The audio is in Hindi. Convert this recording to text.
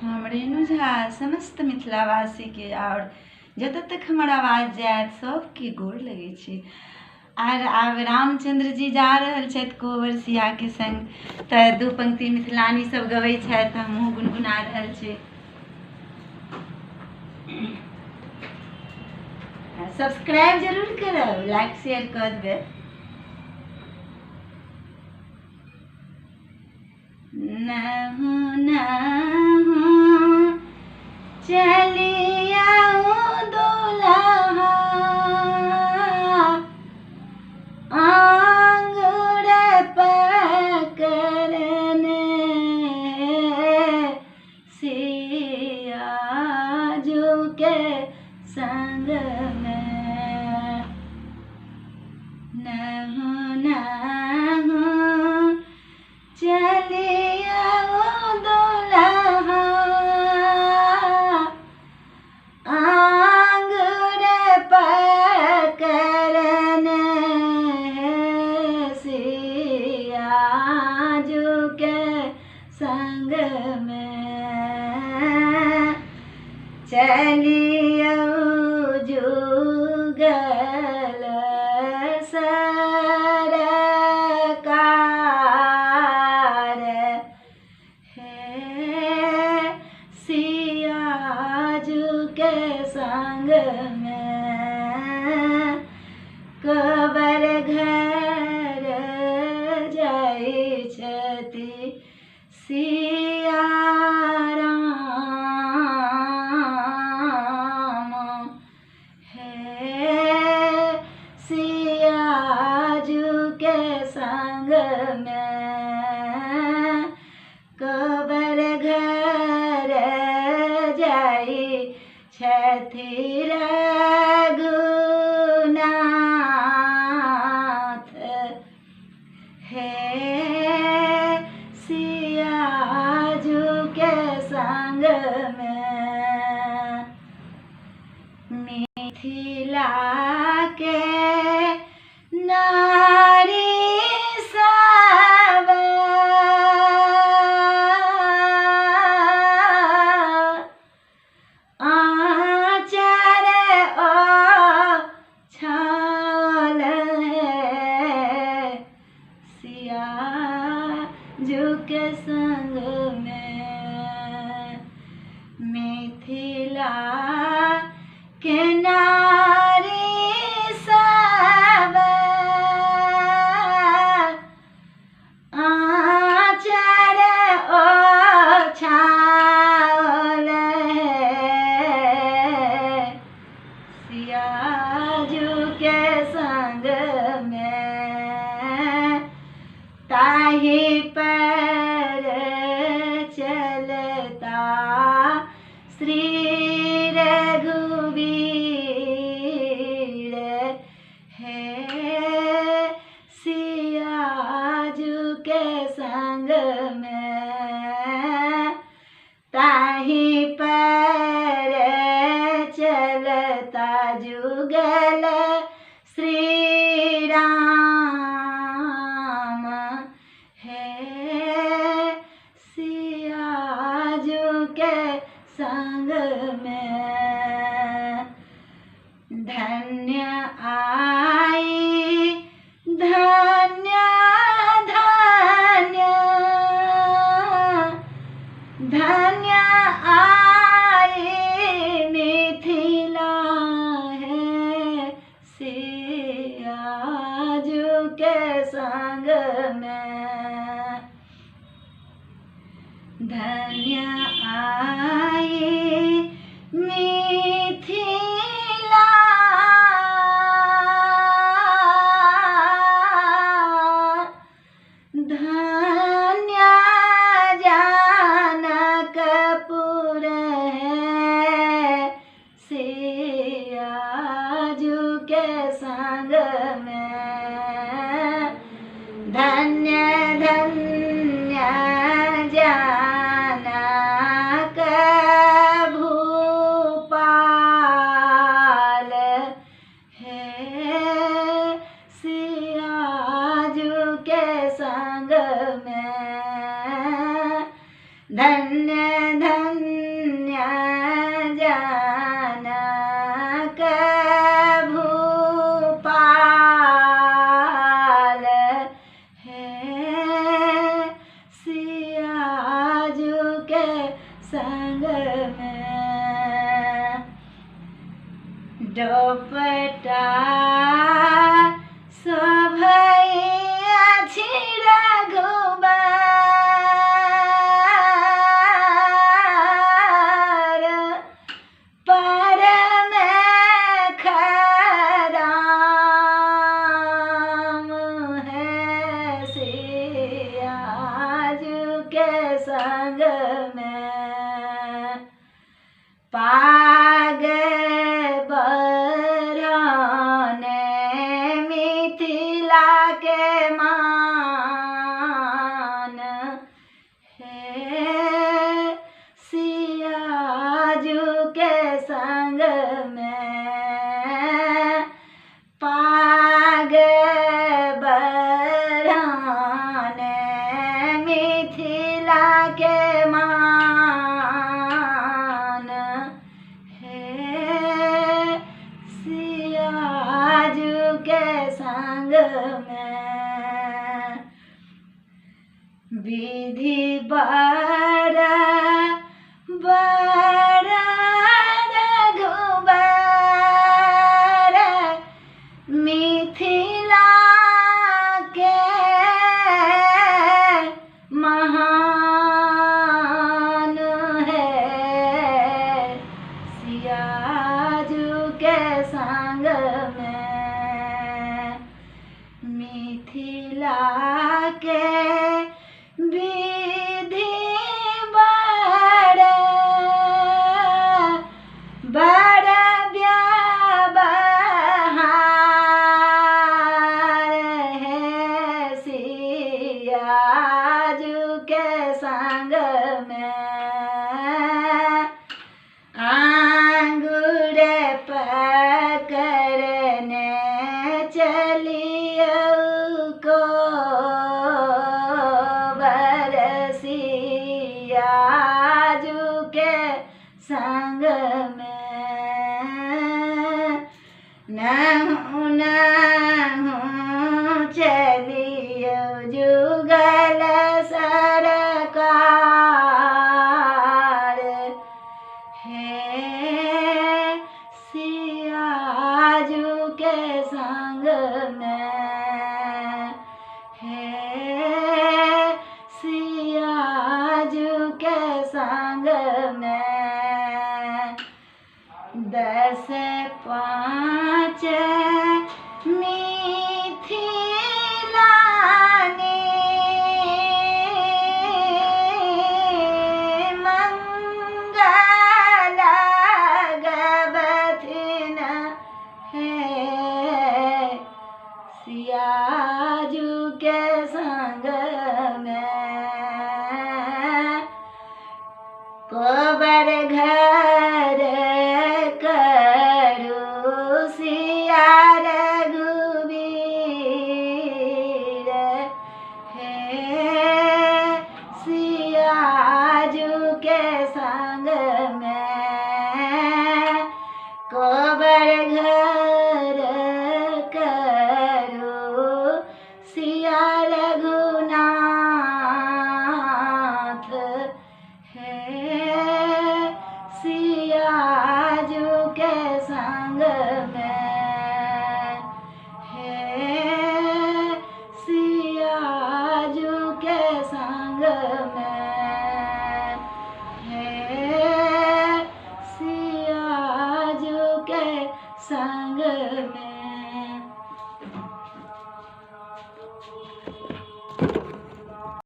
हम रेणु झा समस्त मिथिलावासी के और जतऽ तक हमर आवाज जायत सबके गोर लगै छी। आर आब रामचंद्र जी जा रहल छथि कोबर सिया के संग, तऽ दू पंक्ति मिथिलानी सब गबै छथि, हमहूँ गुनगुना रहल छी। सब्सक्राइब जरूर करब, लाइक शेयर कऽ देबै। नहु नहु चलिया दुल्हा आंगुर पकड़ने सिया जू के संग में। नहु नहु चलिया दुल्हा आंगुर पकड़ने सिया जू के संग में। चलियो जुगल सरकार है सिया जू के संग में। कबर घर जाइ छथि सिया राम है सिया जू के संग में। कबर घर जाइ छथि रघुनाथ है सिया जू के संग में। मिथिला के नारी सब आचार ओछाल है सिया जू के संग में। मिथिला के नारी सब आचार ओछाल है सिया जू के संग में। ताहि पर चलता श्री रघुवीर है सिया जू के संग में। ताहि पर चलता जुगल श्री राम है सिया जू के संग में। धन्य आई धन्य धन्य धन्य आई मिथिला है सिया जू के संग में। धन्य आई मिथिला धन्य जनकपुर है सिया जू के संग में। धन्य धन्य जनक भूपाल है सिया जू के संग में। धन्य धन्य संग में। दोपटा शोभैया छी रघुबर परम खराम है सियाजू के संग में। पाग बरहने मिथिला के मान है सियाजू के संग में। पाग बरहने मिथिला के मान है सियाजू के संग में। विधि बड़ा रघुबर मिथिला के महान है सियाजू के संग में। मिथिला के विधि बड़ व्यवहार है सियाजू के संग में। आंगुर पकड़ने चलियो को बरसियाजू के संग में। नहु नहु चलियो जुगल सरकार है सियाजू के संग में। है सियाजू के संग में। 10 5 मिथिलानी मंगल गबथिन है सियाजू के संग में। कोबर घर करू सिया रघुवीर है सियाजू के संग में। कोबर घर करू सिया रघुनाथ है सियाजू के संग में। है सियाजू के संग में। है सियाजू के संग में।